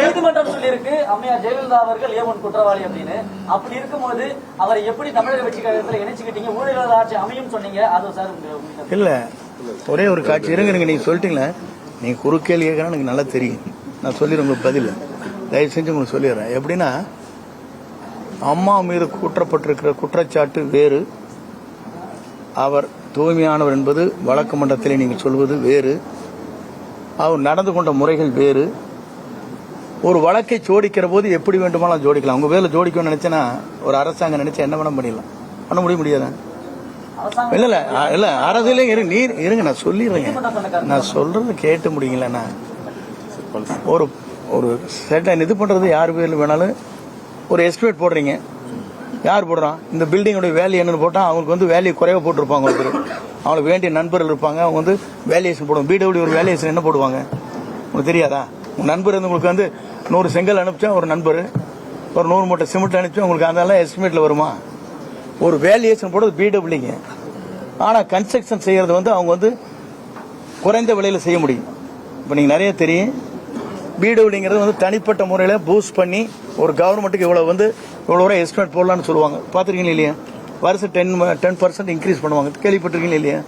நீதிமன்றம் சொல்லியிருக்கு அம்மையார் ஜெயலலிதா அவர்கள் ஏவன் குற்றவாளி அப்படின்னு. அப்படி இருக்கும்போது அவரை எப்படி தமிழக வெற்றி கழகத்தில் இணைச்சுக்கிட்டீங்க? ஊழல் ஆட்சி அமையும் சொன்னீங்க. அது சார் இல்ல, ஒரே ஒரு காட்சி இருங்க. நீங்க சொல்லிட்டீங்களா? நீங்க குறுக்கேள்வி கேட்கறா எனக்கு நல்லா தெரியும். நான் சொல்லிடுறேன் உங்களுக்கு பதில். தயவு செஞ்சு உங்களுக்கு சொல்லிடுறேன். எப்படின்னா, அம்மா மீது கூற்றப்பட்டிருக்கிற குற்றச்சாட்டு வேறு, அவர் தூய்மையானவர் என்பது வழக்கு மன்றத்தில் நீங்கள் சொல்வது வேறு, அவர் நடந்து கொண்ட முறைகள் வேறு. ஒரு வழக்கை ஜோடிக்கிற போது எப்படி வேண்டுமானாலும் ஜோடிக்கலாம். உங்க வேலை ஜோடிக்கணும்னு நினைச்சேன்னா ஒரு அரசாங்கம் நினைச்சா என்ன வேணா பண்ணிடலாம். பண்ண முடியாதா? இல்ல இல்ல அரசியலே இருங்க, நான் சொல்லிடுறேங்க. நான் சொல்றது கேட்டு முடியுங்களா? ஒரு ஒரு செட்டை இது பண்றது யார் பேர்ல வேணாலும் ஒரு எஸ்டிமேட் போடுறீங்க. யார் போடுறான்? இந்த பில்டிங்கோட வேல்யூ என்னன்னு போட்டா அவங்களுக்கு வந்து வேல்யூ குறைவா போட்டிருப்பாங்க. ஒருத்தர் அவங்களுக்கு வேண்டிய நண்பர்கள் இருப்பாங்க, அவங்க வந்து வேல்யூஷன் போடுவாங்க. பிடபிள்யூ ஒரு வேல்யூஷன் என்ன போடுவாங்க உங்களுக்கு தெரியாதா? உங்க நண்பர் வந்து உங்களுக்கு வந்து 100 செங்கல் அனுப்பிச்சா ஒரு நண்பர் ஒரு 100 மூட்டை சிமெண்ட் அனுப்பிச்சா உங்களுக்கு அதெல்லாம் எஸ்டிமேட்ல வருமா? ஒரு வேல்யூஷன் போடுறது பிடபிள்யூங்க. ஆனா கன்ஸ்ட்ரக்ஷன் செய்யறது வந்து அவங்க வந்து குறைந்த விலையில செய்ய முடியும். இப்ப நீங்க நிறைய தெரியும், பிடபிள்யூங்கிறது வந்து தனிப்பட்ட முறையில பூஸ்ட் பண்ணி ஒரு கவர்மெண்ட்டுக்கு இவ்வளவு எஸ்டிமேட் போடலாம்னு சொல்லுவாங்க. பாத்துருக்கீங்களா இல்லையா? வருஷம் 10% இன்க்ரீஸ் பண்ணுவாங்க. கேள்விப்பட்டிருக்கீங்களா இல்லையா?